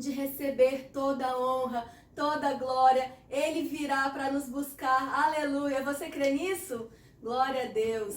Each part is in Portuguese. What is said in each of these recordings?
de receber toda a honra, toda a glória. Ele virá para nos buscar. Aleluia. Você crê nisso? Glória a Deus.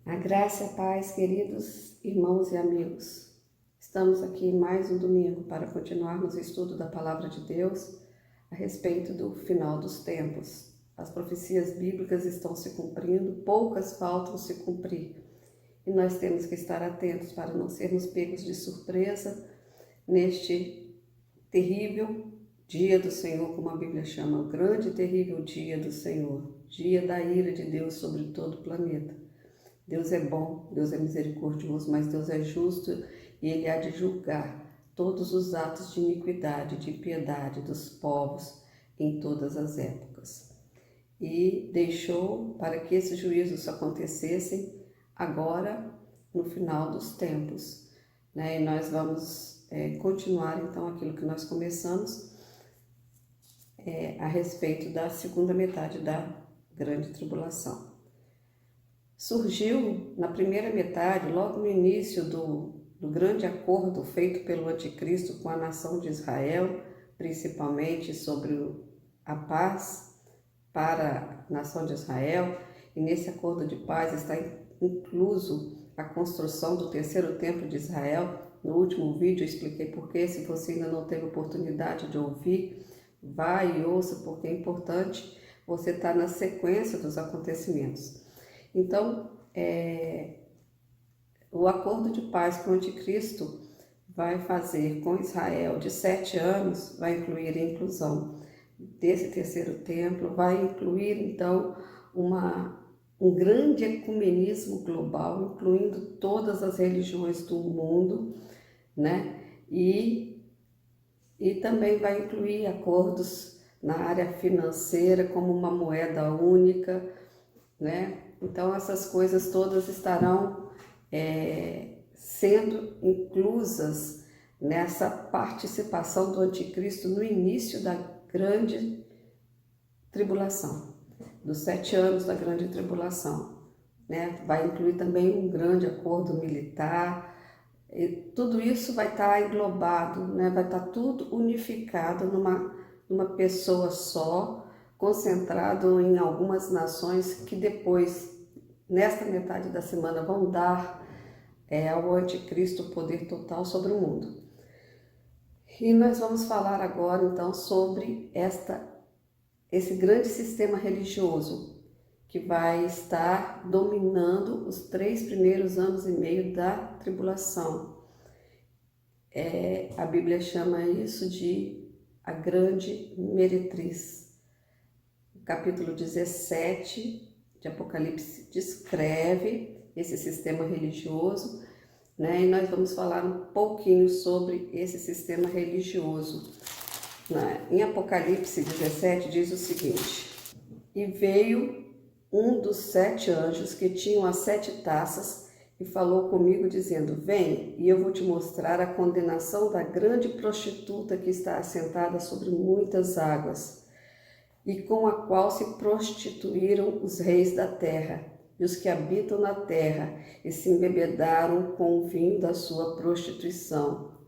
A graça e a paz, queridos irmãos e amigos. Estamos aqui mais um domingo para continuarmos o estudo da Palavra de Deus a respeito do final dos tempos. As profecias bíblicas estão se cumprindo, poucas faltam se cumprir. E nós temos que estar atentos para não sermos pegos de surpresa neste terrível dia do Senhor, como a Bíblia chama, o grande e terrível dia do Senhor, dia da ira de Deus sobre todo o planeta. Deus é bom, Deus é misericordioso, mas Deus é justo e Ele há de julgar todos os atos de iniquidade, de impiedade dos povos em todas as épocas. E deixou para que esses juízos acontecessem agora, no final dos tempos. E nós vamos continuar então aquilo que nós começamos a respeito da segunda metade da grande tribulação. Surgiu na primeira metade, logo no início do grande acordo feito pelo anticristo com a nação de Israel, principalmente sobre a paz para a nação de Israel, e nesse acordo de paz está incluso a construção do terceiro templo de Israel. No último vídeo eu expliquei porquê. Se você ainda não teve oportunidade de ouvir, vai e ouça, porque é importante você estar na sequência dos acontecimentos. Então, o acordo de paz que o anticristo vai fazer com Israel de 7 anos vai incluir a inclusão desse terceiro templo, vai incluir então um grande ecumenismo global, incluindo todas as religiões do mundo, E também vai incluir acordos na área financeira, como uma moeda única, Então, essas coisas todas estarão sendo inclusas nessa participação do anticristo no início da grande tribulação, dos 7 anos da grande tribulação. Vai incluir também um grande acordo militar, e tudo isso vai estar englobado, vai estar tudo unificado numa pessoa só, concentrado em algumas nações que depois, nesta metade da semana, vão dar ao anticristo o poder total sobre o mundo. E nós vamos falar agora então sobre esse grande sistema religioso que vai estar dominando os 3 primeiros anos e meio da tribulação. A Bíblia chama isso de a grande meretriz. O capítulo 17 de Apocalipse descreve esse sistema religioso, E nós vamos falar um pouquinho sobre esse sistema religioso. Em Apocalipse 17 diz o seguinte: E veio um dos 7 anjos que tinham as 7 taças e falou comigo dizendo: Vem, e eu vou te mostrar a condenação da grande prostituta que está assentada sobre muitas águas, e com a qual se prostituíram os reis da terra e os que habitam na terra, e se embebedaram com o vinho da sua prostituição.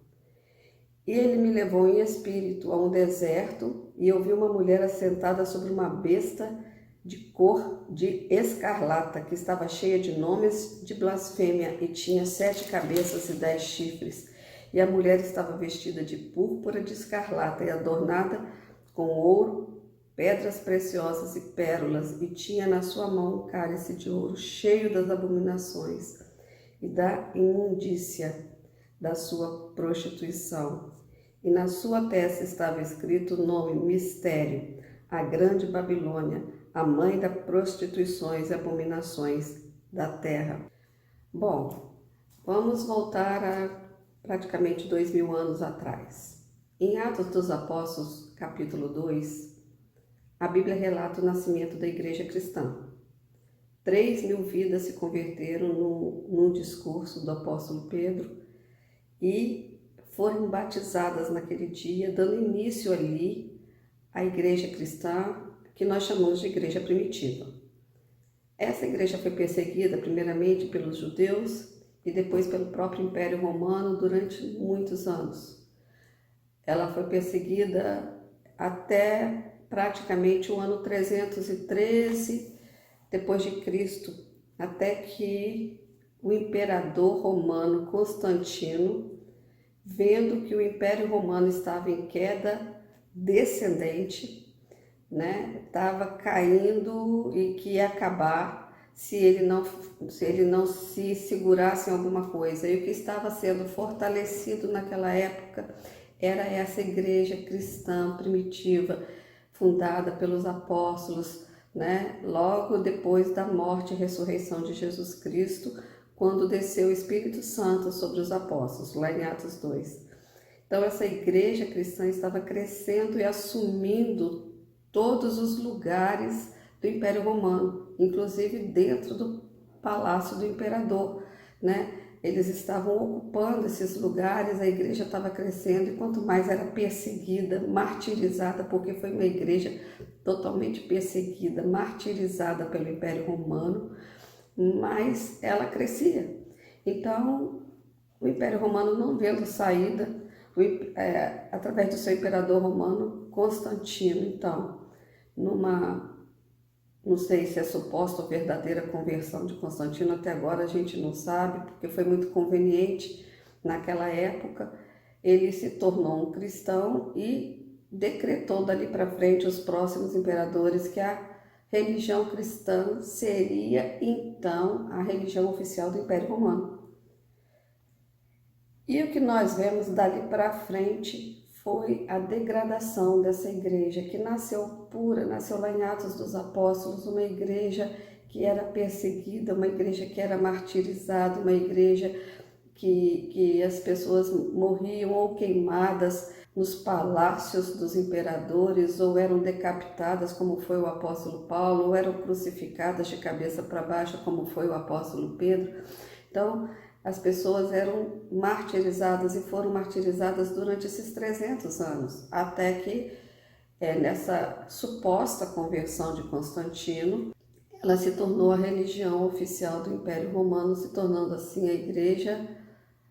E ele me levou em espírito a um deserto, e eu vi uma mulher assentada sobre uma besta de cor de escarlata, que estava cheia de nomes de blasfêmia, e tinha 7 cabeças e 10 chifres. E a mulher estava vestida de púrpura de escarlata e adornada com ouro, pedras preciosas e pérolas, e tinha na sua mão um cálice de ouro cheio das abominações e da imundícia da sua prostituição. E na sua testa estava escrito o nome Mistério, a grande Babilônia, a mãe das prostituições e abominações da terra. Bom, vamos voltar a praticamente 2000 anos atrás. Em Atos dos Apóstolos, capítulo 2, a Bíblia relata o nascimento da igreja cristã. 3.000 vidas se converteram num discurso do apóstolo Pedro e foram batizadas naquele dia, dando início ali à igreja cristã, que nós chamamos de igreja primitiva. Essa igreja foi perseguida primeiramente pelos judeus e depois pelo próprio Império Romano durante muitos anos. Ela foi perseguida até praticamente o ano 313 depois de Cristo, até que o imperador romano Constantino, vendo que o Império Romano estava em queda descendente, né, estava caindo e que ia acabar se ele não se segurasse em alguma coisa. E o que estava sendo fortalecido naquela época era essa igreja cristã primitiva, fundada pelos apóstolos, né, logo depois da morte e ressurreição de Jesus Cristo, quando desceu o Espírito Santo sobre os apóstolos, lá em Atos 2. Então, essa igreja cristã estava crescendo e assumindo todos os lugares do Império Romano, inclusive dentro do palácio do imperador, né? Eles estavam ocupando esses lugares, a igreja estava crescendo, e quanto mais era perseguida, martirizada, porque foi uma igreja totalmente perseguida, martirizada pelo Império Romano, mais ela crescia. Então, o Império Romano, não vendo saída, através do seu imperador romano, Constantino, então, não sei se é suposta ou verdadeira conversão de Constantino, até agora a gente não sabe, porque foi muito conveniente naquela época, ele se tornou um cristão e decretou dali para frente os próximos imperadores que a religião cristã seria então a religião oficial do Império Romano. E o que nós vemos dali para frente foi a degradação dessa igreja, que nasceu pura, nasceu lá em Atos dos Apóstolos, uma igreja que era perseguida, uma igreja que era martirizada, uma igreja que as pessoas morriam ou queimadas nos palácios dos imperadores, ou eram decapitadas, como foi o apóstolo Paulo, ou eram crucificadas de cabeça para baixo, como foi o apóstolo Pedro. Então, as pessoas eram martirizadas e foram martirizadas durante esses 300 anos, até que, nessa suposta conversão de Constantino, ela se tornou a religião oficial do Império Romano, se tornando assim a Igreja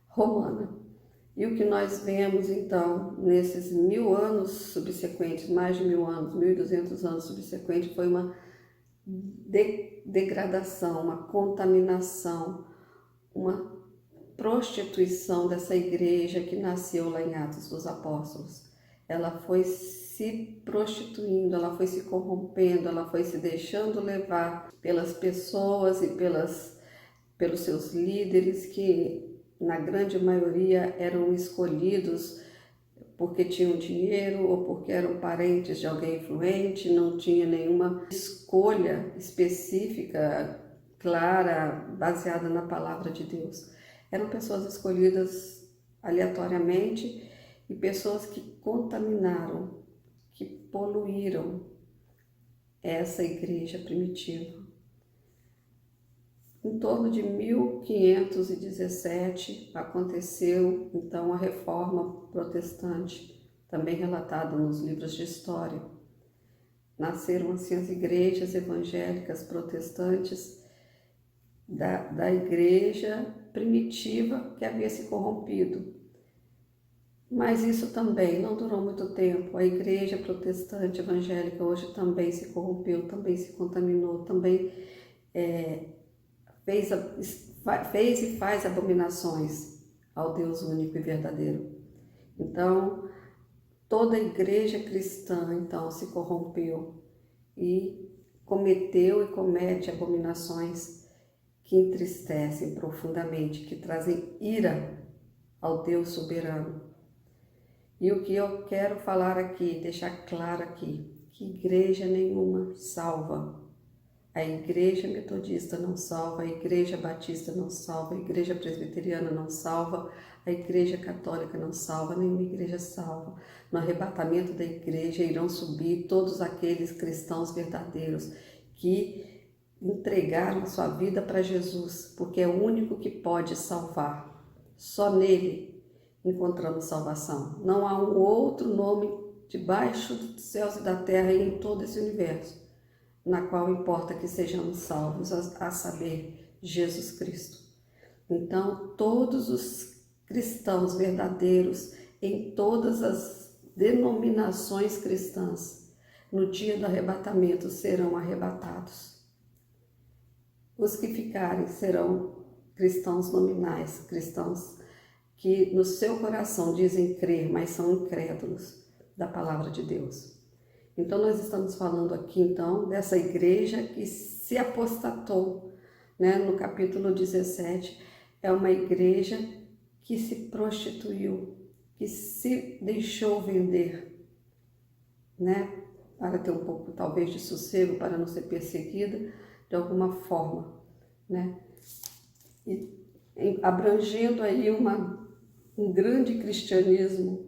Romana. E o que nós vemos então nesses 1000 anos subsequentes, mais de 1000 anos, 1200 anos subsequentes, foi uma degradação, uma contaminação, uma prostituição dessa igreja que nasceu lá em Atos dos Apóstolos. Ela foi se prostituindo, ela foi se corrompendo, ela foi se deixando levar pelas pessoas e pelos seus líderes, que na grande maioria eram escolhidos porque tinham dinheiro ou porque eram parentes de alguém influente, não tinha nenhuma escolha específica, clara, baseada na palavra de Deus. Eram pessoas escolhidas aleatoriamente e pessoas que contaminaram, que poluíram essa igreja primitiva. Em torno de 1517 aconteceu então a Reforma Protestante, também relatada nos livros de história. Nasceram assim as igrejas evangélicas protestantes da igreja primitiva que havia se corrompido. Mas isso também não durou muito tempo. A igreja protestante evangélica hoje também se corrompeu, também se contaminou, também fez e faz abominações ao Deus único e verdadeiro. Então, toda a igreja cristã então se corrompeu e cometeu e comete abominações que entristecem profundamente, que trazem ira ao Deus soberano. E o que eu quero falar aqui, deixar claro aqui, que igreja nenhuma salva. A igreja metodista não salva, a igreja batista não salva, a igreja presbiteriana não salva, a igreja católica não salva, nenhuma igreja salva. No arrebatamento da igreja irão subir todos aqueles cristãos verdadeiros que entregaram sua vida para Jesus, porque é o único que pode salvar. Só nele encontramos salvação. Não há um outro nome debaixo dos céus e da terra e em todo esse universo na qual importa que sejamos salvos, a saber, Jesus Cristo. Então, todos os cristãos verdadeiros, em todas as denominações cristãs, no dia do arrebatamento serão arrebatados. Os que ficarem serão cristãos nominais, cristãos que no seu coração dizem crer, mas são incrédulos da palavra de Deus. Então nós estamos falando aqui então dessa igreja que se apostatou, né? No capítulo 17, é uma igreja que se prostituiu, que se deixou vender, né? Para ter um pouco talvez de sossego, para não ser perseguida de alguma forma, né? E abrangendo aí um grande cristianismo,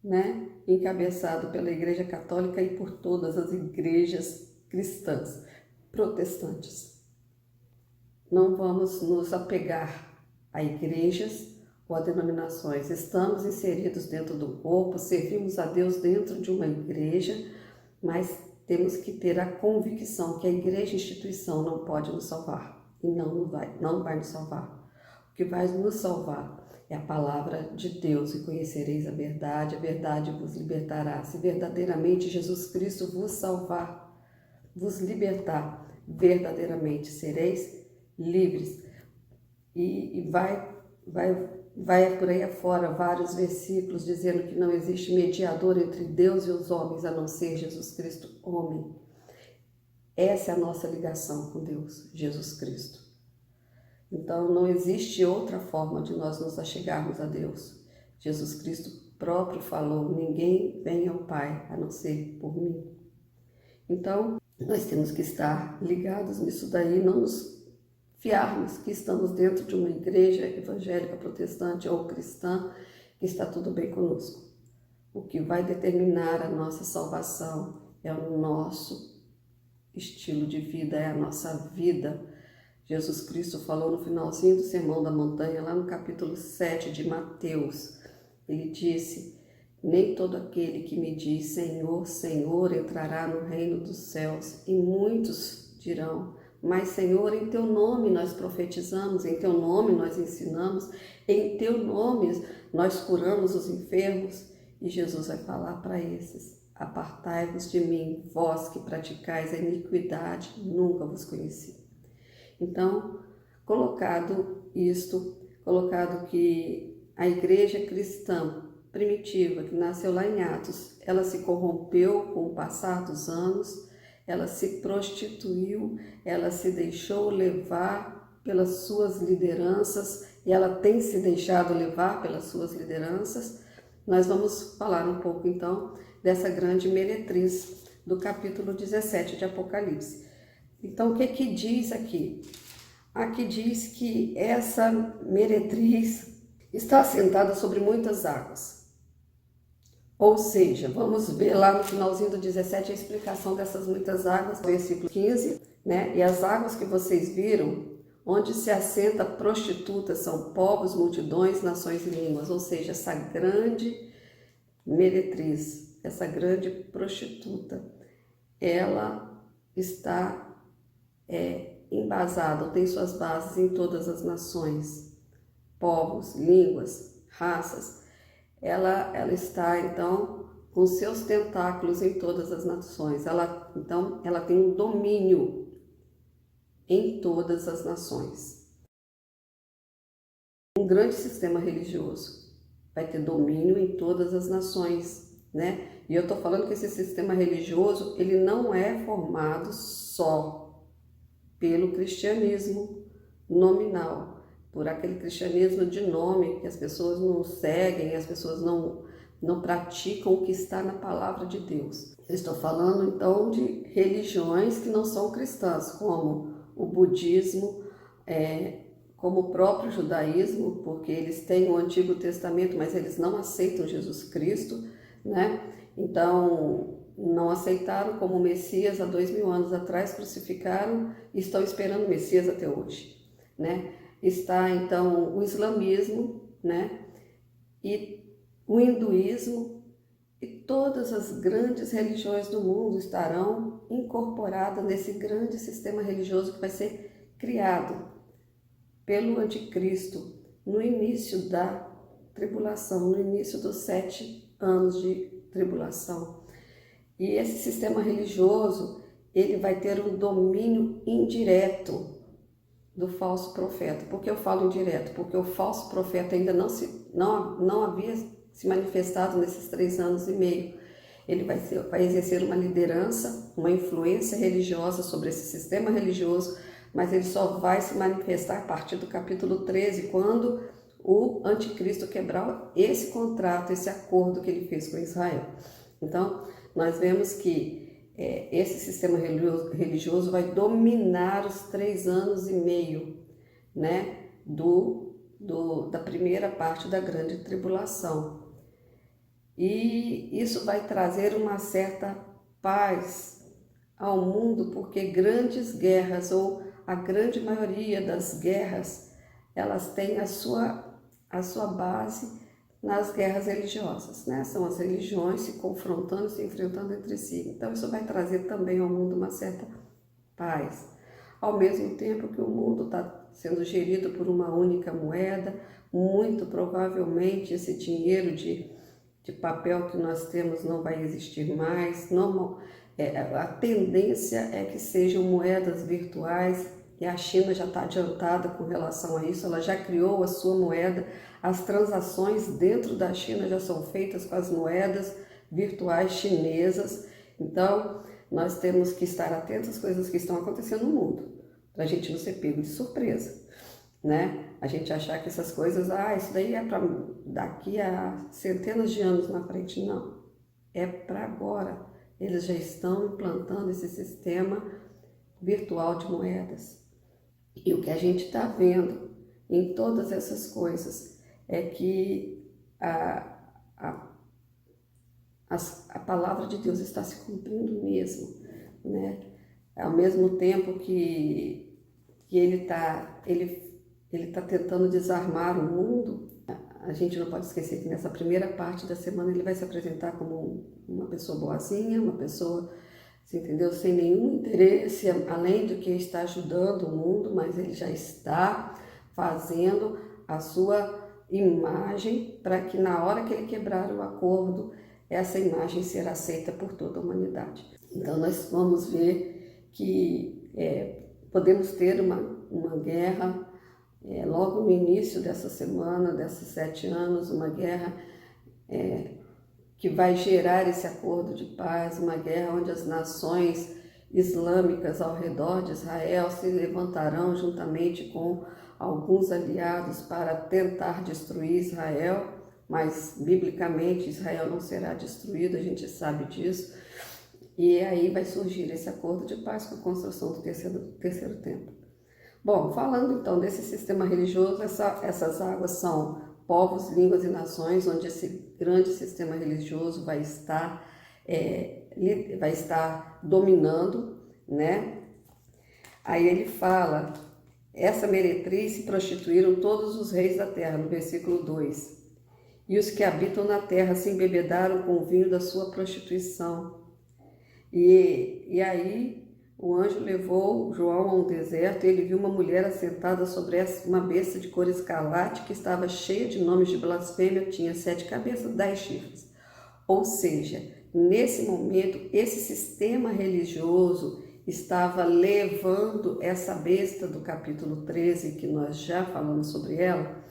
né? Encabeçado pela Igreja Católica e por todas as igrejas cristãs, protestantes. Não vamos nos apegar a igrejas ou a denominações. Estamos inseridos dentro do corpo, servimos a Deus dentro de uma igreja, mas temos que ter a convicção que a igreja instituição não pode nos salvar e não vai nos salvar. O que vai nos salvar é a palavra de Deus, e conhecereis a verdade vos libertará. Se verdadeiramente Jesus Cristo vos salvar, vos libertar, verdadeiramente sereis livres. E vai por aí afora vários versículos dizendo que não existe mediador entre Deus e os homens a não ser Jesus Cristo, homem. Essa é a nossa ligação com Deus, Jesus Cristo. Então não existe outra forma de nós nos achegarmos a Deus. Jesus Cristo próprio falou: ninguém vem ao Pai a não ser por mim. Então nós temos que estar ligados nisso daí, não nos fiarmos que estamos dentro de uma igreja evangélica, protestante ou cristã, que está tudo bem conosco. O que vai determinar a nossa salvação é o nosso estilo de vida, é a nossa vida. Jesus Cristo falou no finalzinho do Sermão da Montanha, lá no capítulo 7 de Mateus. Ele disse: nem todo aquele que me diz Senhor, Senhor entrará no reino dos céus. E muitos dirão: mas Senhor, em teu nome nós profetizamos, em teu nome nós ensinamos, em teu nome nós curamos os enfermos. E Jesus vai falar para esses: apartai-vos de mim, vós que praticais a iniquidade, nunca vos conheci. Então, colocado que a igreja cristã primitiva, que nasceu lá em Atos, ela se corrompeu com o passar dos anos, ela se prostituiu, ela se deixou levar pelas suas lideranças, e ela tem se deixado levar pelas suas lideranças. Nós vamos falar um pouco então dessa grande meretriz do capítulo 17 de Apocalipse. Então, o que diz aqui? Aqui diz que essa meretriz está assentada sobre muitas águas. Ou seja, vamos ver lá no finalzinho do 17 a explicação dessas muitas águas, versículo 15, né? E as águas que vocês viram, onde se assenta prostituta, são povos, multidões, nações e línguas. Ou seja, essa grande meretriz, essa grande prostituta, ela está embasada, tem suas bases em todas as nações, povos, línguas, raças. Ela está, então, com seus tentáculos em todas as nações. Então, ela tem um domínio em todas as nações. Um grande sistema religioso vai ter domínio em todas as nações, né? E eu estou falando que esse sistema religioso, ele não é formado só pelo cristianismo nominal, por aquele cristianismo de nome que as pessoas não seguem, as pessoas não praticam o que está na palavra de Deus. Eu estou falando então de religiões que não são cristãs, como o budismo, como o próprio judaísmo, porque eles têm o Antigo Testamento, mas eles não aceitam Jesus Cristo, né? Então, não aceitaram como Messias há 2000 anos atrás, crucificaram e estão esperando o Messias até hoje, né? Está então o islamismo, né? E o hinduísmo, e todas as grandes religiões do mundo estarão incorporadas nesse grande sistema religioso que vai ser criado pelo anticristo no início da tribulação, no início dos 7 anos de tribulação. E esse sistema religioso, ele vai ter um domínio indireto do falso profeta. Por que eu falo indireto? Porque o falso profeta ainda não havia se manifestado nesses 3 anos e meio. Ele vai exercer uma liderança, uma influência religiosa sobre esse sistema religioso, mas ele só vai se manifestar a partir do capítulo 13, quando o anticristo quebrar esse contrato, esse acordo que ele fez com Israel. Então, nós vemos que esse sistema religioso vai dominar os 3 anos e meio, né, da primeira parte da grande tribulação. E isso vai trazer uma certa paz ao mundo, porque grandes guerras, ou a grande maioria das guerras, elas têm a sua base nas guerras religiosas, né? São as religiões se confrontando, se enfrentando entre si. Então isso vai trazer também ao mundo uma certa paz. Ao mesmo tempo que o mundo está sendo gerido por uma única moeda, muito provavelmente esse dinheiro de papel que nós temos não vai existir mais. A tendência é que sejam moedas virtuais, e a China já está adiantada com relação a isso. Ela já criou a sua moeda. As transações dentro da China já são feitas com as moedas virtuais chinesas. Então, nós temos que estar atentos às coisas que estão acontecendo no mundo, para a gente não ser pego de surpresa, né? A gente achar que essas coisas, isso daí é para daqui a centenas de anos na frente. Não, é para agora. Eles já estão implantando esse sistema virtual de moedas. E o que a gente está vendo em todas essas coisas é que a palavra de Deus está se cumprindo mesmo, né? Ao mesmo tempo que ele está tentando desarmar o mundo, a gente não pode esquecer que nessa primeira parte da semana ele vai se apresentar como uma pessoa boazinha, uma pessoa, você entendeu, sem nenhum interesse, além do que está ajudando o mundo, mas ele já está fazendo a sua imagem para que na hora que ele quebrar o acordo, essa imagem será aceita por toda a humanidade. Então nós vamos ver que podemos ter uma guerra logo no início dessa semana, desses 7 anos, uma guerra que vai gerar esse acordo de paz, uma guerra onde as nações islâmicas ao redor de Israel se levantarão juntamente com alguns aliados para tentar destruir Israel, mas biblicamente Israel não será destruído, a gente sabe disso. E aí vai surgir esse acordo de paz com a construção do terceiro templo. Bom, falando então desse sistema religioso, essas águas são povos, línguas e nações, onde esse grande sistema religioso vai estar dominando, né? Aí ele fala, essa meretriz se prostituíram todos os reis da terra, no versículo 2. E os que habitam na terra se embebedaram com o vinho da sua prostituição. E aí o anjo levou João a um deserto, e ele viu uma mulher assentada sobre uma besta de cor escarlate, que estava cheia de nomes de blasfêmia, tinha 7 cabeças, 10 chifres. Ou seja, nesse momento, esse sistema religioso estava levando essa besta do capítulo 13, que nós já falamos sobre ela,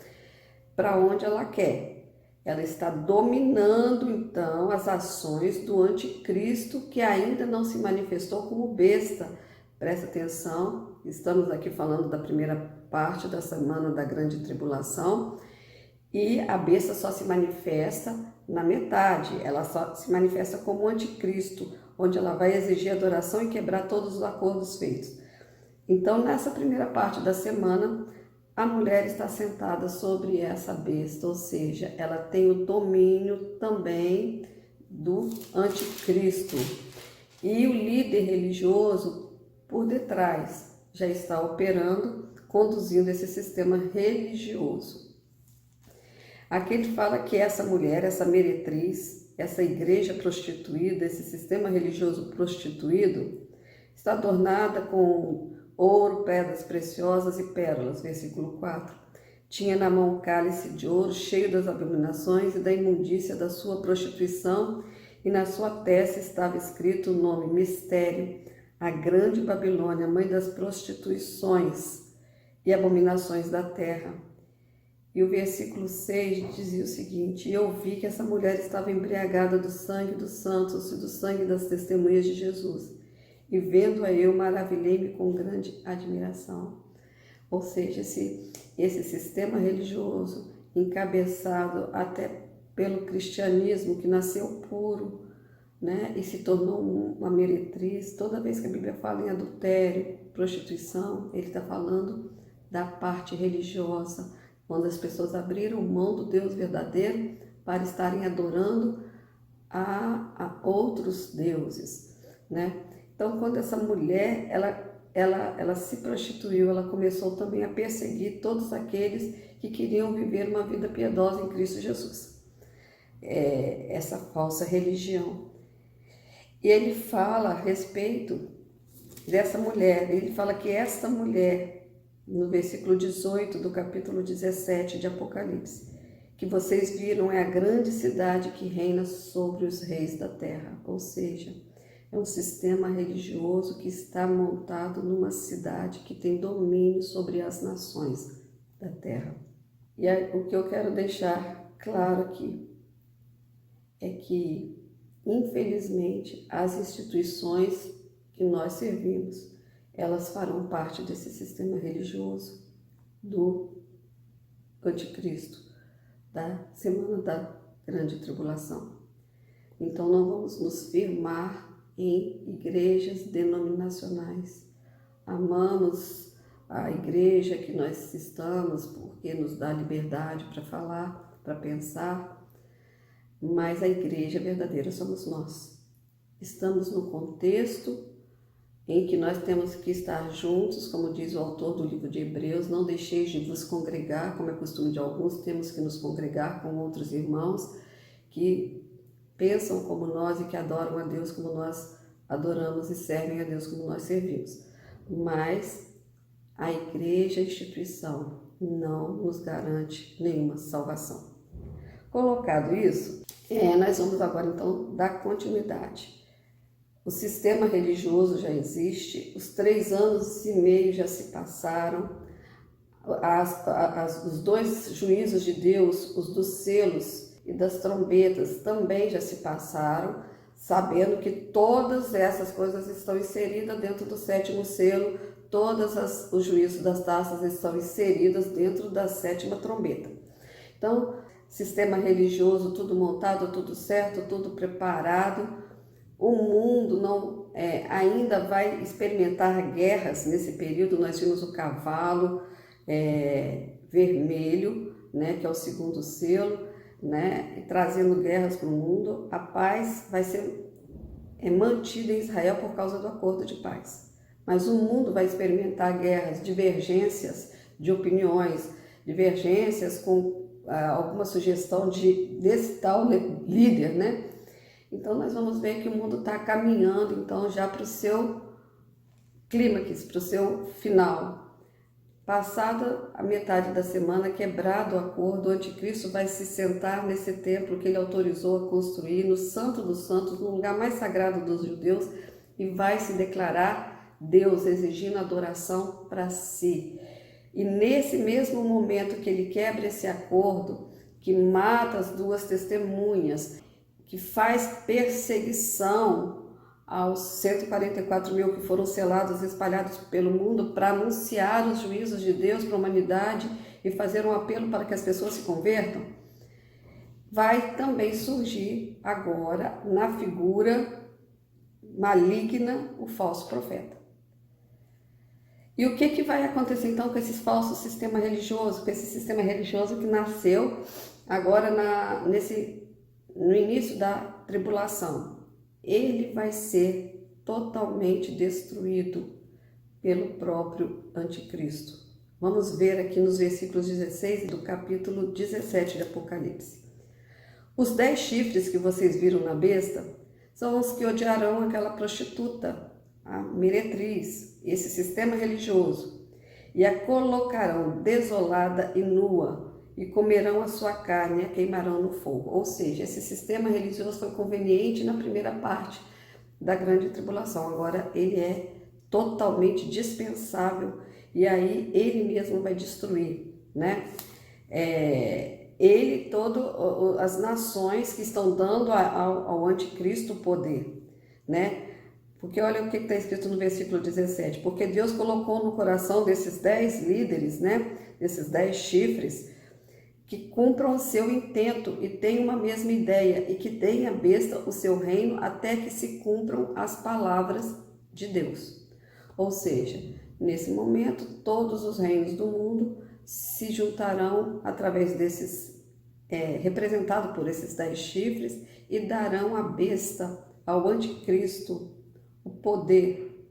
para onde ela quer. Ela está dominando, então, as ações do anticristo, que ainda não se manifestou como besta. Presta atenção, estamos aqui falando da primeira parte da semana da grande tribulação, e a besta só se manifesta na metade, ela só se manifesta como anticristo, onde ela vai exigir adoração e quebrar todos os acordos feitos. Então, nessa primeira parte da semana, a mulher está sentada sobre essa besta, ou seja, ela tem o domínio também do anticristo. E o líder religioso, por detrás, já está operando, conduzindo esse sistema religioso. Aqui ele fala que essa mulher, essa meretriz, essa igreja prostituída, esse sistema religioso prostituído, está adornada com ouro, pedras preciosas e pérolas, versículo 4. Tinha na mão um cálice de ouro cheio das abominações e da imundícia da sua prostituição, e na sua testa estava escrito o nome Mistério, a grande Babilônia, mãe das prostituições e abominações da terra. E o versículo 6 dizia o seguinte: e eu vi que essa mulher estava embriagada do sangue dos santos e do sangue das testemunhas de Jesus. E vendo-a eu, maravilhei-me com grande admiração. Ou seja, esse sistema religioso, encabeçado até pelo cristianismo, que nasceu puro, né, e se tornou uma meretriz. Toda vez que a Bíblia fala em adultério, prostituição, ele está falando da parte religiosa, quando as pessoas abriram mão do Deus verdadeiro para estarem adorando a outros deuses, né? Então, quando essa mulher, ela se prostituiu, ela começou também a perseguir todos aqueles que queriam viver uma vida piedosa em Cristo Jesus. Essa falsa religião. E ele fala a respeito dessa mulher, ele fala que esta mulher, no versículo 18 do capítulo 17 de Apocalipse, que vocês viram é a grande cidade que reina sobre os reis da terra, ou seja, é um sistema religioso que está montado numa cidade que tem domínio sobre as nações da terra. E o que eu quero deixar claro aqui é que, infelizmente, as instituições que nós servimos, elas farão parte desse sistema religioso do anticristo, da semana da grande tribulação. Então, não vamos nos firmar em igrejas denominacionais. Amamos a igreja que nós estamos porque nos dá liberdade para falar, para pensar, mas a igreja verdadeira somos nós. Estamos no contexto em que nós temos que estar juntos, como diz o autor do livro de Hebreus: não deixeis de vos congregar, como é costume de alguns, temos que nos congregar com outros irmãos que pensam como nós e que adoram a Deus como nós adoramos e servem a Deus como nós servimos. Mas a igreja, a instituição, não nos garante nenhuma salvação. Colocado isso, nós vamos agora então dar continuidade. O sistema religioso já existe, os 3 anos e meio já se passaram, os 2 juízos de Deus, os dos selos e das trombetas, também já se passaram, sabendo que todas essas coisas estão inseridas dentro do 7º selo, os juízos das taças estão inseridas dentro da 7ª trombeta. Então, sistema religioso, tudo montado, tudo certo, tudo preparado. O mundo não ainda vai experimentar guerras nesse período. Nós vimos o cavalo vermelho, né, que é o 2º selo, né, trazendo guerras para o mundo. A paz vai ser mantida em Israel por causa do acordo de paz. Mas o mundo vai experimentar guerras, divergências de opiniões, divergências com alguma sugestão desse tal líder, né? Então nós vamos ver que o mundo está caminhando então já para o seu clímax, para o seu final. Passada a metade da semana, quebrado o acordo, o anticristo vai se sentar nesse templo que ele autorizou a construir, no Santo dos Santos, no lugar mais sagrado dos judeus, e vai se declarar Deus, exigindo adoração para si. E nesse mesmo momento que ele quebra esse acordo, que mata as 2 testemunhas, que faz perseguição aos 144 mil que foram selados, espalhados pelo mundo, para anunciar os juízos de Deus para a humanidade e fazer um apelo para que as pessoas se convertam, vai também surgir agora, na figura maligna, o falso profeta. E o que vai acontecer então com esse falso sistema religioso, com esse sistema religioso que nasceu agora no início da tribulação? Ele vai ser totalmente destruído pelo próprio anticristo. Vamos ver aqui nos versículos 16 do capítulo 17 de Apocalipse. Os 10 chifres que vocês viram na besta são os que odiarão aquela prostituta, a meretriz, esse sistema religioso, e a colocarão desolada e nua, e comerão a sua carne e a queimarão no fogo. Ou seja, esse sistema religioso foi conveniente na primeira parte da grande tribulação. Agora ele é totalmente dispensável e aí ele mesmo vai destruir, né? As nações que estão dando ao anticristo poder, né? Porque olha o que está escrito no versículo 17, porque Deus colocou no coração desses 10 líderes, né? Desses 10 chifres, que cumpram o seu intento e tenham uma mesma ideia, e que deem à besta o seu reino até que se cumpram as palavras de Deus. Ou seja, nesse momento, todos os reinos do mundo se juntarão através desses, representado por esses 10 chifres, e darão à besta, ao anticristo, o poder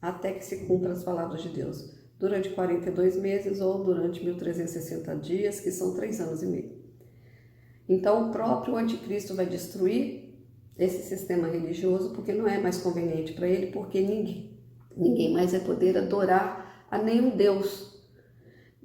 até que se cumpram as palavras de Deus, durante 42 meses ou durante 1360 dias, que são 3 anos e meio. Então, o próprio anticristo vai destruir esse sistema religioso, porque não é mais conveniente para ele, porque ninguém mais vai poder adorar a nenhum Deus.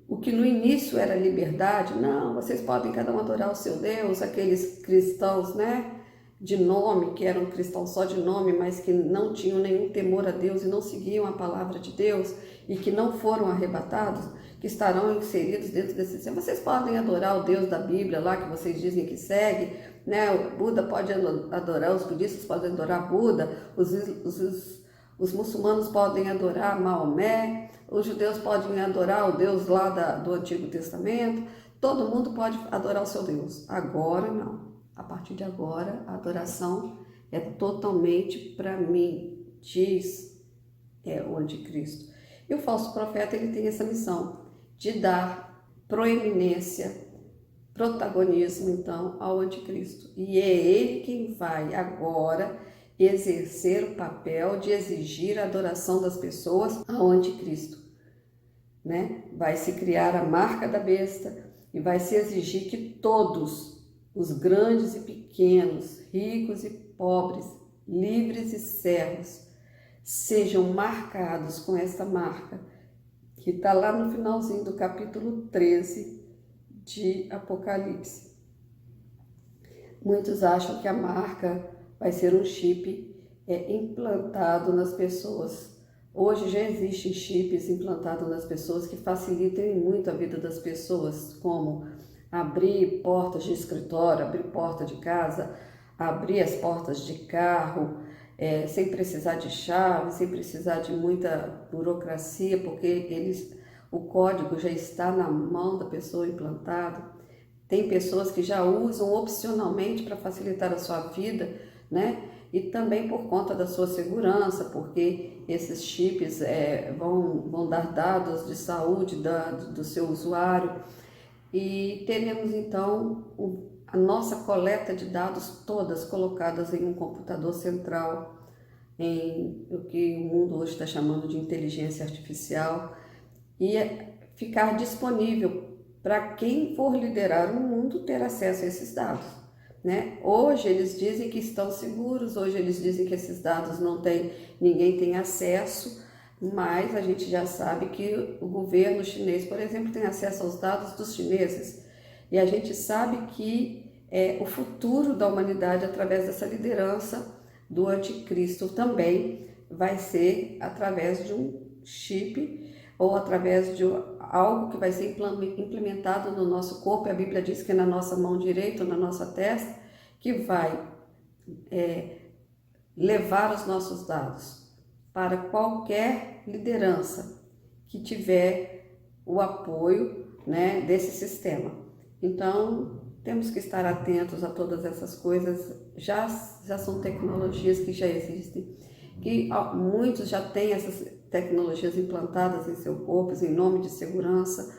O que no início era liberdade, não, vocês podem cada um adorar o seu Deus, aqueles cristãos, né, de nome, que eram cristãos só de nome, mas que não tinham nenhum temor a Deus e não seguiam a palavra de Deus e que não foram arrebatados, que estarão inseridos dentro desse sistema. Vocês podem adorar o Deus da Bíblia lá, que vocês dizem que segue, né? O Buda pode adorar, os budistas podem adorar Buda, os muçulmanos podem adorar Maomé, os judeus podem adorar o Deus lá do Antigo Testamento, todo mundo pode adorar o seu Deus. Agora não. A partir de agora, a adoração é totalmente para mim, diz o anticristo. E o falso profeta, ele tem essa missão de dar proeminência, protagonismo, então, ao anticristo. E é ele quem vai agora exercer o papel de exigir a adoração das pessoas ao anticristo, né? Vai se criar a marca da besta e vai se exigir que todos, os grandes e pequenos, ricos e pobres, livres e servos, sejam marcados com esta marca, que está lá no finalzinho do capítulo 13 de Apocalipse. Muitos acham que a marca vai ser um chip implantado nas pessoas. Hoje já existem chips implantados nas pessoas que facilitam muito a vida das pessoas, como abrir portas de escritório, abrir porta de casa, abrir as portas de carro, sem precisar de chave, sem precisar de muita burocracia, porque o código já está na mão da pessoa implantado. Tem pessoas que já usam opcionalmente para facilitar a sua vida, né? E também por conta da sua segurança, porque esses chips vão dar dados de saúde do seu usuário. E teremos então a nossa coleta de dados todas colocadas em um computador central, em o que o mundo hoje está chamando de inteligência artificial, e ficar disponível para quem for liderar o mundo ter acesso a esses dados, né? Hoje eles dizem que estão seguros, hoje eles dizem que esses dados ninguém tem acesso, mas a gente já sabe que o governo chinês, por exemplo, tem acesso aos dados dos chineses. E a gente sabe que o futuro da humanidade, através dessa liderança do anticristo, também vai ser através de um chip ou através de algo que vai ser implementado no nosso corpo. A Bíblia diz que é na nossa mão direita ou na nossa testa, que vai levar os nossos dados para qualquer liderança que tiver o apoio, né, desse sistema. Então, temos que estar atentos a todas essas coisas. Já são tecnologias que já existem, que muitos já têm essas tecnologias implantadas em seu corpo, em nome de segurança.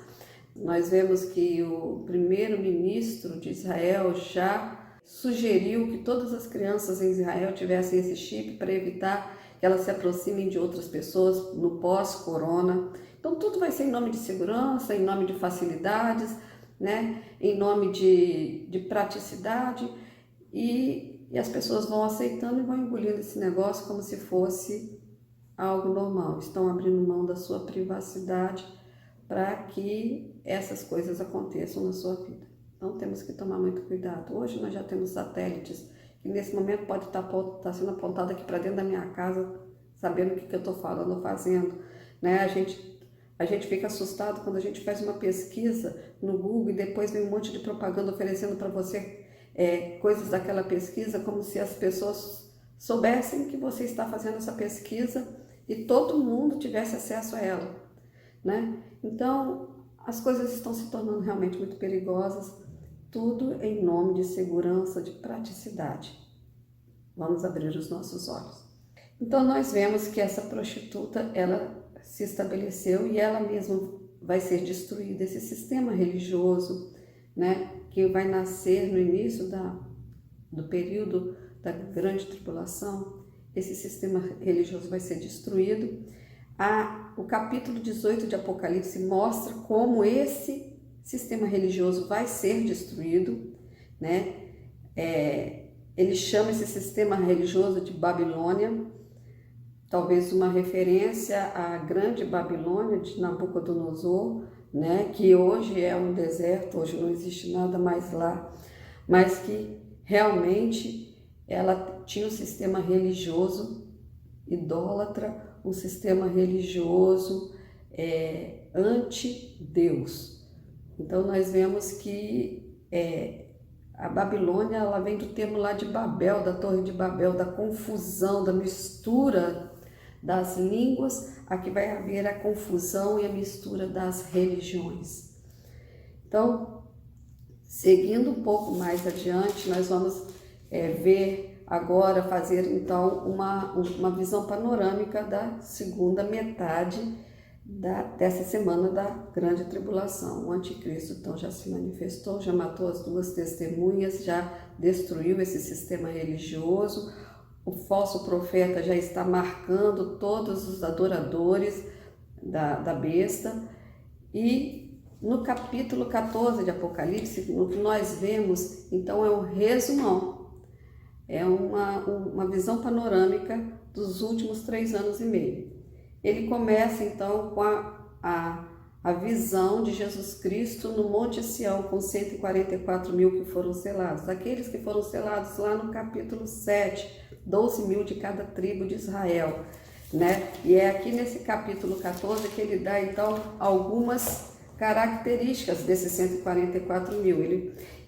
Nós vemos que o primeiro-ministro de Israel já sugeriu que todas as crianças em Israel tivessem esse chip para evitar que elas se aproximem de outras pessoas no pós-corona. Então tudo vai ser em nome de segurança, em nome de facilidades, né? Em nome de praticidade, e as pessoas vão aceitando e vão engolindo esse negócio como se fosse algo normal. Estão abrindo mão da sua privacidade para que essas coisas aconteçam na sua vida. Então temos que tomar muito cuidado. Hoje nós já temos satélites que nesse momento pode estar sendo apontado aqui para dentro da minha casa, sabendo o que eu estou falando, fazendo, né? A gente fica assustado quando a gente faz uma pesquisa no Google e depois vem um monte de propaganda oferecendo para você coisas daquela pesquisa, como se as pessoas soubessem que você está fazendo essa pesquisa e todo mundo tivesse acesso a ela, né? Então, as coisas estão se tornando realmente muito perigosas, tudo em nome de segurança, de praticidade. Vamos abrir os nossos olhos. Então, nós vemos que essa prostituta, ela se estabeleceu e ela mesma vai ser destruída, esse sistema religioso, né, que vai nascer no início do período da grande tribulação. Esse sistema religioso vai ser destruído. O capítulo 18 de Apocalipse mostra como esse sistema religioso vai ser destruído, né? Ele chama esse sistema religioso de Babilônia, talvez uma referência à grande Babilônia de Nabucodonosor, né? Que hoje é um deserto, hoje não existe nada mais lá, mas que realmente ela tinha um sistema religioso idólatra, um sistema religioso anti-Deus. Então nós vemos que a Babilônia, ela vem do termo lá de Babel, da Torre de Babel, da confusão, da mistura das línguas. Aqui vai haver a confusão e a mistura das religiões. Então, seguindo um pouco mais adiante, nós vamos ver agora, fazer então uma visão panorâmica da segunda metade dessa semana da grande tribulação. O anticristo então já se manifestou, já matou as duas testemunhas, já destruiu esse sistema religioso. O falso profeta já está marcando todos os adoradores da besta. E no capítulo 14 de Apocalipse, no que nós vemos, então, é um resumão, é uma visão panorâmica dos últimos 3 anos e meio. Ele começa então com a visão de Jesus Cristo no Monte Sião, com 144 mil que foram selados. Aqueles que foram selados lá no capítulo 7, 12 mil de cada tribo de Israel, né? E é aqui nesse capítulo 14 que ele dá então algumas características desses 144 mil.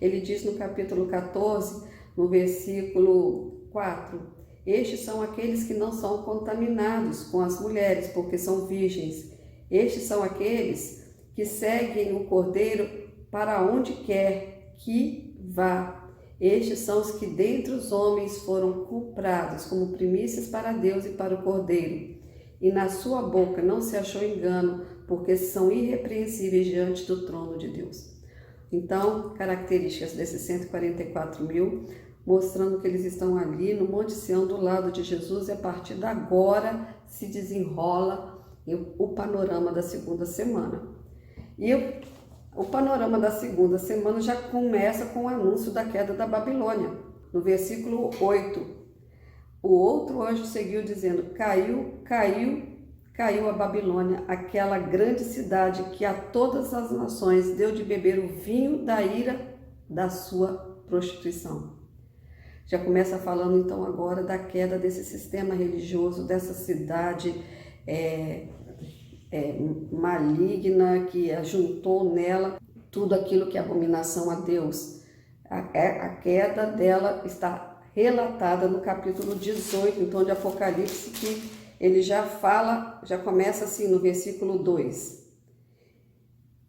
Ele diz no capítulo 14, no versículo 4, estes são aqueles que não são contaminados com as mulheres, porque são virgens. Estes são aqueles que seguem o Cordeiro para onde quer que vá. Estes são os que dentre os homens foram comprados como primícias para Deus e para o Cordeiro. E na sua boca não se achou engano, porque são irrepreensíveis diante do trono de Deus. Então, características desses 144 mil, mostrando que eles estão ali no Monte Sião do lado de Jesus, e a partir de agora se desenrola o panorama da segunda semana. E o panorama da segunda semana já começa com o anúncio da queda da Babilônia. No versículo 8, o outro anjo seguiu dizendo, caiu a Babilônia, aquela grande cidade que a todas as nações deu de beber o vinho da ira da sua prostituição. Já começa falando então agora da queda desse sistema religioso, dessa cidade maligna que ajuntou nela tudo aquilo que é abominação a Deus. A queda dela está relatada no capítulo 18, então, de Apocalipse, que ele já começa assim no versículo 2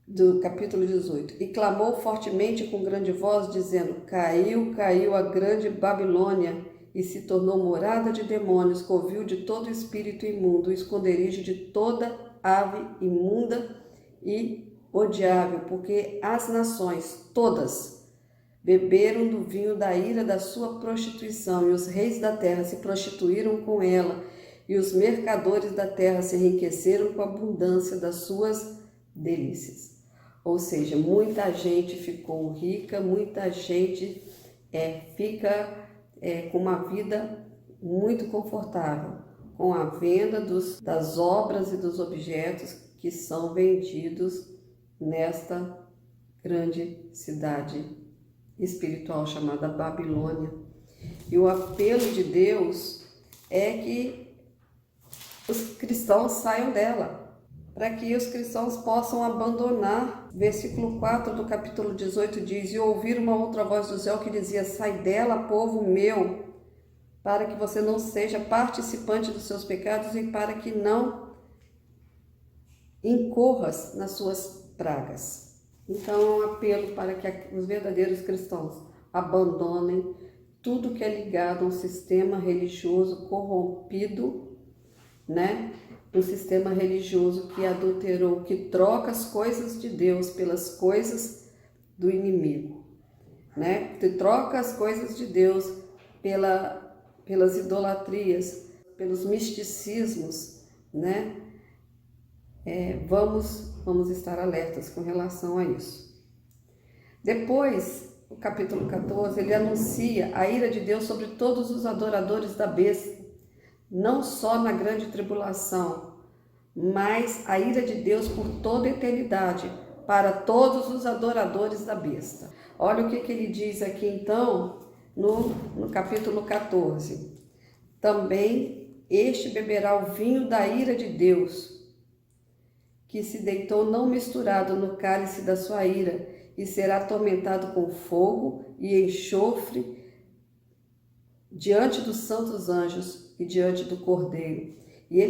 do capítulo 18. E clamou fortemente com grande voz, dizendo, caiu a grande Babilônia, e se tornou morada de demônios, covil de todo espírito imundo, esconderijo de toda ave imunda e odiável, porque as nações todas beberam do vinho da ira da sua prostituição, e os reis da terra se prostituíram com ela, e os mercadores da terra se enriqueceram com a abundância das suas delícias. Ou seja, muita gente ficou rica, muita gente fica com uma vida muito confortável, com a venda das obras e dos objetos que são vendidos nesta grande cidade espiritual chamada Babilônia. E o apelo de Deus é que os cristãos saiam dela, para que os cristãos possam abandonar. Versículo 4 do capítulo 18 diz: e ouvir uma outra voz do céu que dizia: sai dela, povo meu, para que você não seja participante dos seus pecados e para que não incorras nas suas pragas. Então é um apelo para que os verdadeiros cristãos abandonem tudo que é ligado a um sistema religioso corrompido, né? Um sistema religioso que adulterou, que troca as coisas de Deus pelas coisas do inimigo, né? Que troca as coisas de Deus pelas idolatrias, pelos misticismos, né? Vamos estar alertas com relação a isso. Depois, o capítulo 14, ele anuncia a ira de Deus sobre todos os adoradores da besta, não só na grande tribulação, mas a ira de Deus por toda a eternidade, para todos os adoradores da besta. Olha o que ele diz aqui então, no capítulo 14. Também este beberá o vinho da ira de Deus, que se deitou não misturado no cálice da sua ira, e será atormentado com fogo e enxofre diante dos santos anjos e diante do Cordeiro. E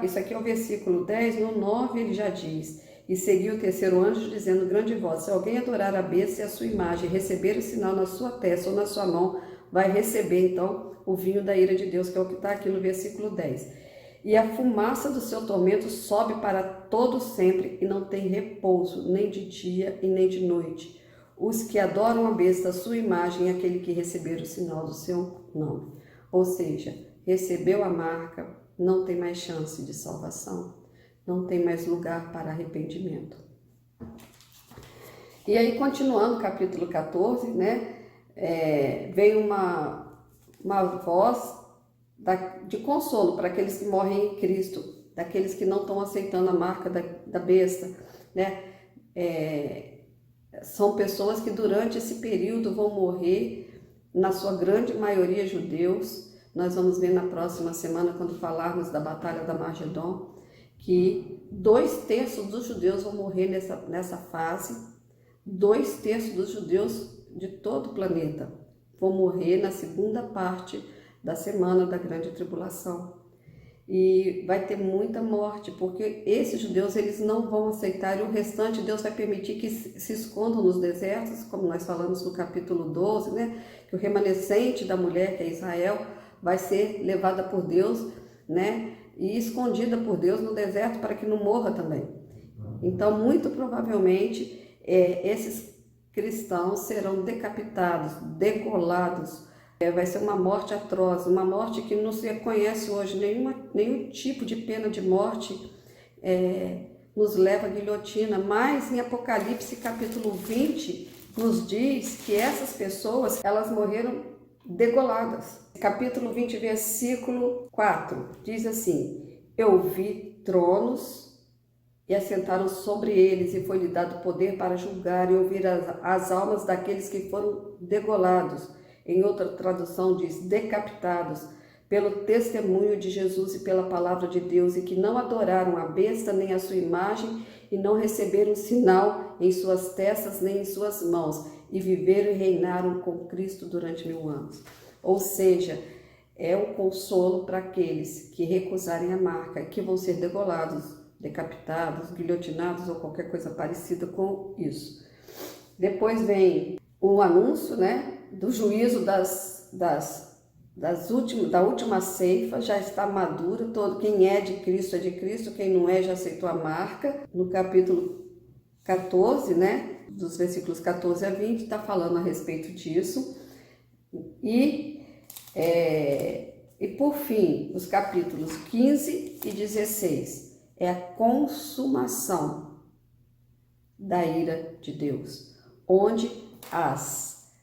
isso aqui é o versículo 10, no 9 ele já diz: e seguiu o terceiro anjo dizendo grande voz: se alguém adorar a besta e a sua imagem, receber o sinal na sua testa ou na sua mão, vai receber então o vinho da ira de Deus, que é o que está aqui no versículo 10. E a fumaça do seu tormento sobe para todo sempre, e não tem repouso, nem de dia e nem de noite. Os que adoram a besta, a sua imagem, é aquele que receber o sinal do seu nome. Ou seja, recebeu a marca, não tem mais chance de salvação, não tem mais lugar para arrependimento. E aí, continuando o capítulo 14, né, vem uma voz de consolo para aqueles que morrem em Cristo, daqueles que não estão aceitando a marca da besta, né? São pessoas que durante esse período vão morrer, na sua grande maioria judeus. Nós vamos ver na próxima semana, quando falarmos da Batalha da Magedon, que 2/3 dos judeus vão morrer nessa fase. 2/3 dos judeus de todo o planeta vão morrer na segunda parte da semana da grande tribulação. E vai ter muita morte, porque esses judeus eles não vão aceitar, e o restante Deus vai permitir que se escondam nos desertos, como nós falamos no capítulo 12, né? Que o remanescente da mulher, que é Israel, vai ser levada por Deus, né? E escondida por Deus no deserto para que não morra também. Então, muito provavelmente, esses cristãos serão decapitados, degolados. Vai ser uma morte atroz, uma morte que não se reconhece hoje. Nenhum tipo de pena de morte nos leva à guilhotina. Mas em Apocalipse capítulo 20 nos diz que essas pessoas, elas morreram degoladas. Capítulo 20, versículo 4, diz assim: eu vi tronos e assentaram sobre eles, e foi-lhe dado poder para julgar e ouvir as almas daqueles que foram degolados. Em outra tradução diz decapitados, pelo testemunho de Jesus e pela palavra de Deus, e que não adoraram a besta nem a sua imagem, e não receberam sinal em suas testas nem em suas mãos, e viveram e reinaram com Cristo durante 1000 anos. Ou seja, é o consolo para aqueles que recusarem a marca, que vão ser degolados, decapitados, guilhotinados ou qualquer coisa parecida com isso. Depois vem o anúncio, né, do juízo da última ceifa. Já está madura, quem é de Cristo, quem não é já aceitou a marca. No capítulo 14, né, dos versículos 14 a 20, está falando a respeito disso. E por fim, os capítulos 15 e 16 é a consumação da ira de Deus, onde as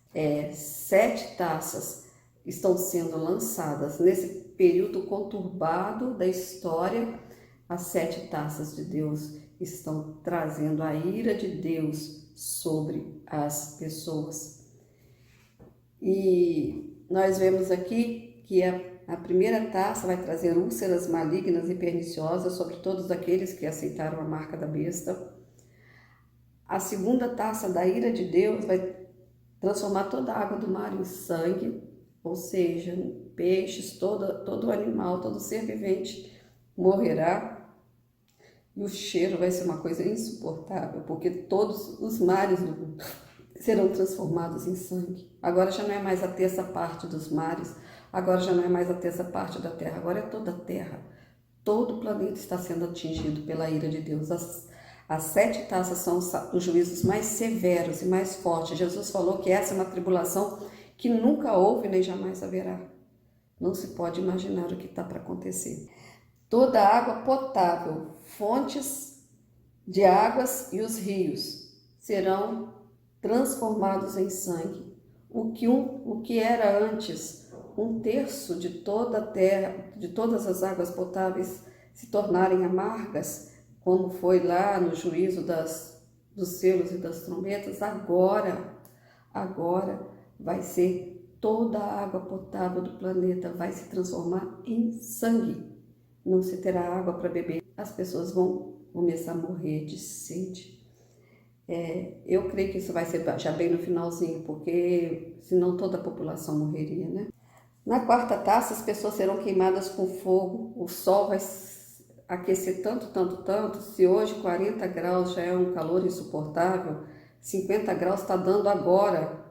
7 taças estão sendo lançadas. Nesse período conturbado da história, as 7 taças de Deus estão trazendo a ira de Deus sobre as pessoas. E nós vemos aqui que A primeira taça vai trazer úlceras malignas e perniciosas sobre todos aqueles que aceitaram a marca da besta. A segunda taça da ira de Deus vai transformar toda a água do mar em sangue, ou seja, peixes, todo animal, todo ser vivente morrerá. E o cheiro vai ser uma coisa insuportável, porque todos os mares do mundo serão transformados em sangue. Agora já não é mais a terça parte dos mares, agora já não é mais a terça parte da terra, agora é toda a terra. Todo o planeta está sendo atingido pela ira de Deus. As 7 taças são os juízos mais severos e mais fortes. Jesus falou que essa é uma tribulação que nunca houve nem jamais haverá. Não se pode imaginar o que está para acontecer. Toda a água potável, fontes de águas e os rios serão transformados em sangue. O que era antes 1/3 de toda a terra, de todas as águas potáveis se tornarem amargas, como foi lá no juízo dos selos e das trombetas, agora vai ser toda a água potável do planeta vai se transformar em sangue. Não se terá água para beber. As pessoas vão começar a morrer de sede. Eu creio que isso vai ser já bem no finalzinho, porque senão toda a população morreria, né? Na quarta taça, as pessoas serão queimadas com fogo, o sol vai aquecer tanto. Se hoje 40 graus já é um calor insuportável, 50 graus está dando agora,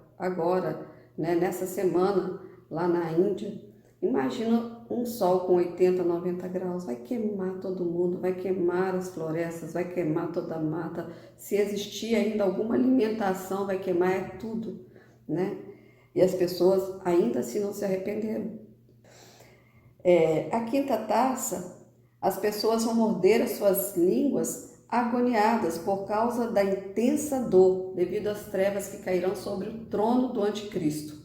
né? Nessa semana, lá na Índia. Imagina um sol com 80, 90 graus, vai queimar todo mundo, vai queimar as florestas, vai queimar toda a mata. Se existir ainda alguma alimentação, vai queimar tudo, né? E as pessoas ainda assim não se arrependeram. A quinta taça, as pessoas vão morder as suas línguas agoniadas por causa da intensa dor devido às trevas que cairão sobre o trono do anticristo.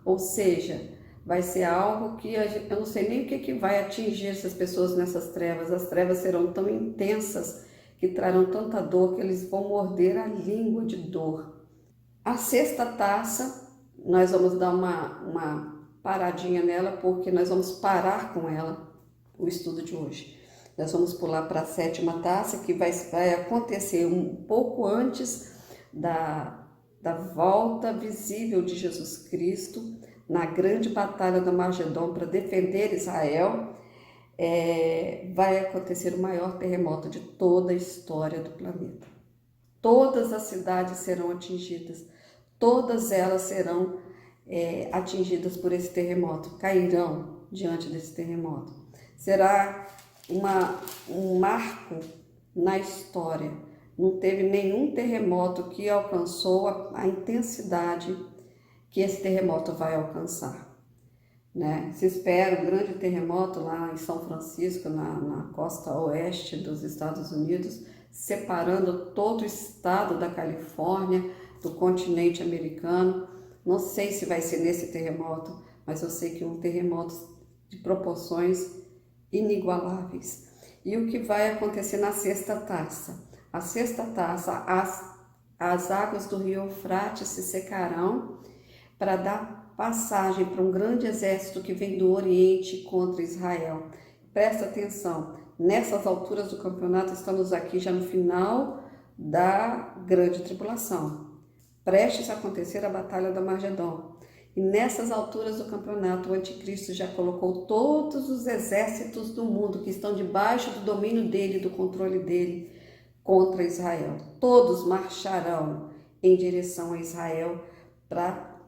Ou seja, vai ser algo que eu não sei nem o que vai atingir essas pessoas nessas trevas. As trevas serão tão intensas que trarão tanta dor que eles vão morder a língua de dor. A sexta taça, nós vamos dar uma paradinha nela, porque nós vamos parar com ela o estudo de hoje. Nós vamos pular para a sétima taça, que vai acontecer um pouco antes da volta visível de Jesus Cristo, na grande batalha do Armagedon para defender Israel. Vai acontecer o maior terremoto de toda a história do planeta. Todas as cidades serão atingidas, todas elas serão atingidas por esse terremoto, cairão diante desse terremoto. Será um marco na história. Não teve nenhum terremoto que alcançou a intensidade que esse terremoto vai alcançar, né? Se espera um grande terremoto lá em São Francisco, na costa oeste dos Estados Unidos, separando todo o estado da Califórnia do continente americano. Não sei se vai ser nesse terremoto, mas eu sei que é um terremoto de proporções inigualáveis. E o que vai acontecer na sexta taça? A sexta taça, as águas do rio Eufrates se secarão para dar passagem para um grande exército que vem do Oriente contra Israel. Presta atenção, nessas alturas do campeonato estamos aqui já no final da grande tribulação. Prestes a acontecer a batalha do Armagedon. E nessas alturas do campeonato, o anticristo já colocou todos os exércitos do mundo que estão debaixo do domínio dele, do controle dele, contra Israel. Todos marcharão em direção a Israel para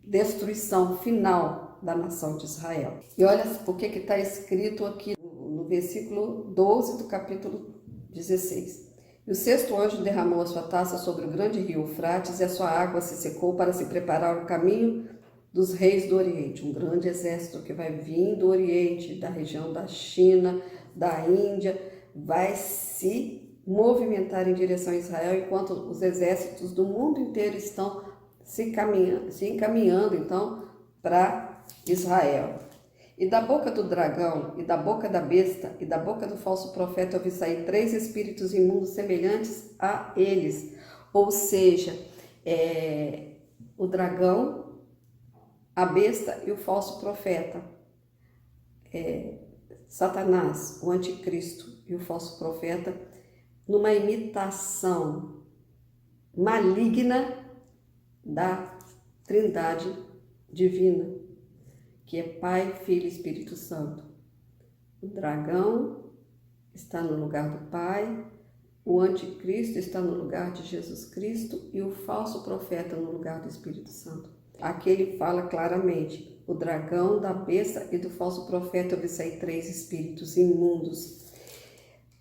destruição final da nação de Israel. E olha o que está escrito aqui no versículo 12 do capítulo 16. E o sexto anjo derramou a sua taça sobre o grande rio Eufrates, e a sua água se secou para se preparar o caminho dos reis do Oriente. Um grande exército que vai vir do Oriente, da região da China, da Índia, vai se movimentar em direção a Israel, enquanto os exércitos do mundo inteiro estão se encaminhando então para Israel. E da boca do dragão, e da boca da besta, e da boca do falso profeta eu vi sair 3 espíritos imundos semelhantes a eles. Ou seja, o dragão, a besta e o falso profeta. Satanás, o anticristo e o falso profeta numa imitação maligna da Trindade divina, que é Pai, Filho e Espírito Santo. O dragão está no lugar do Pai, o anticristo está no lugar de Jesus Cristo e o falso profeta no lugar do Espírito Santo. Aqui ele fala claramente, o dragão, da besta e do falso profeta, eu vi sair 3 espíritos imundos,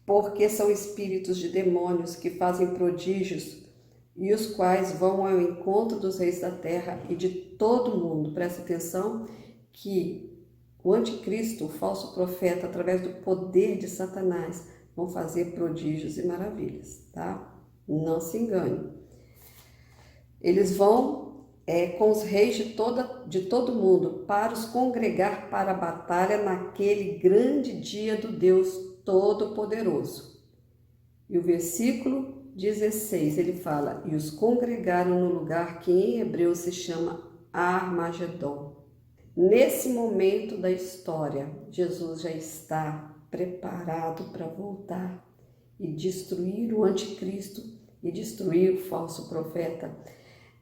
porque são espíritos de demônios que fazem prodígios e os quais vão ao encontro dos reis da terra e de todo mundo. Presta atenção que o anticristo, o falso profeta, através do poder de Satanás, vão fazer prodígios e maravilhas, tá? Não se engane. Eles vão com os reis de todo mundo para os congregar para a batalha naquele grande dia do Deus Todo-Poderoso. E o versículo 16, ele fala, e os congregaram no lugar que em hebreu se chama Armagedon. Nesse momento da história, Jesus já está preparado para voltar e destruir o anticristo e destruir o falso profeta.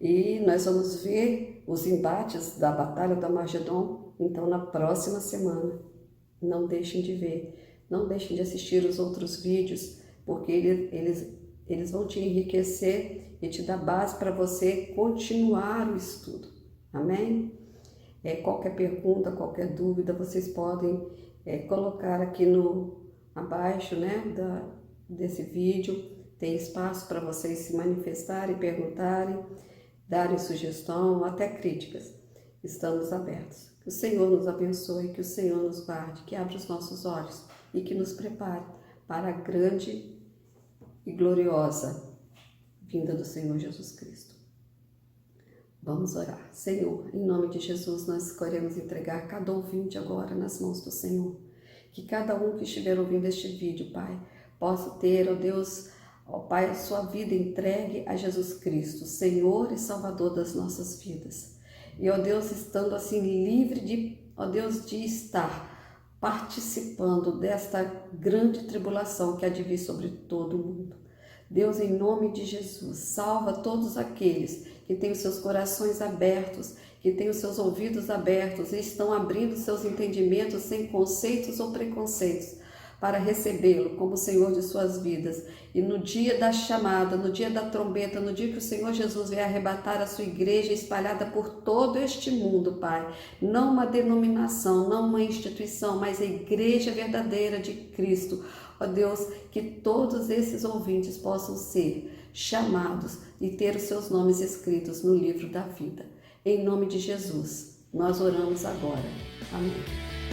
E nós vamos ver os embates da Batalha do Armagedon, então, na próxima semana. Não deixem de ver, não deixem de assistir os outros vídeos, porque eles vão te enriquecer e te dar base para você continuar o estudo. Amém? Qualquer pergunta, qualquer dúvida, vocês podem colocar aqui abaixo, né, desse vídeo. Tem espaço para vocês se manifestarem, perguntarem, darem sugestão, até críticas. Estamos abertos. Que o Senhor nos abençoe, que o Senhor nos guarde, que abra os nossos olhos e que nos prepare para a grande e gloriosa vinda do Senhor Jesus Cristo. Vamos orar. Senhor, em nome de Jesus, nós queremos entregar cada ouvinte agora nas mãos do Senhor. Que cada um que estiver ouvindo este vídeo, Pai, possa ter, ó Deus, ó Pai, a sua vida entregue a Jesus Cristo, Senhor e Salvador das nossas vidas. E, ó Deus, estando assim livre de, ó Deus, de estar participando desta grande tribulação que há de vir sobre todo o mundo. Deus, em nome de Jesus, salva todos aqueles que têm os seus corações abertos, que têm os seus ouvidos abertos e estão abrindo seus entendimentos sem conceitos ou preconceitos para recebê-lo como Senhor de suas vidas. E no dia da chamada, no dia da trombeta, no dia que o Senhor Jesus vier arrebatar a sua igreja espalhada por todo este mundo, Pai, não uma denominação, não uma instituição, mas a igreja verdadeira de Cristo. Ó Deus, que todos esses ouvintes possam ser chamados e ter os seus nomes escritos no livro da vida. Em nome de Jesus, nós oramos agora. Amém.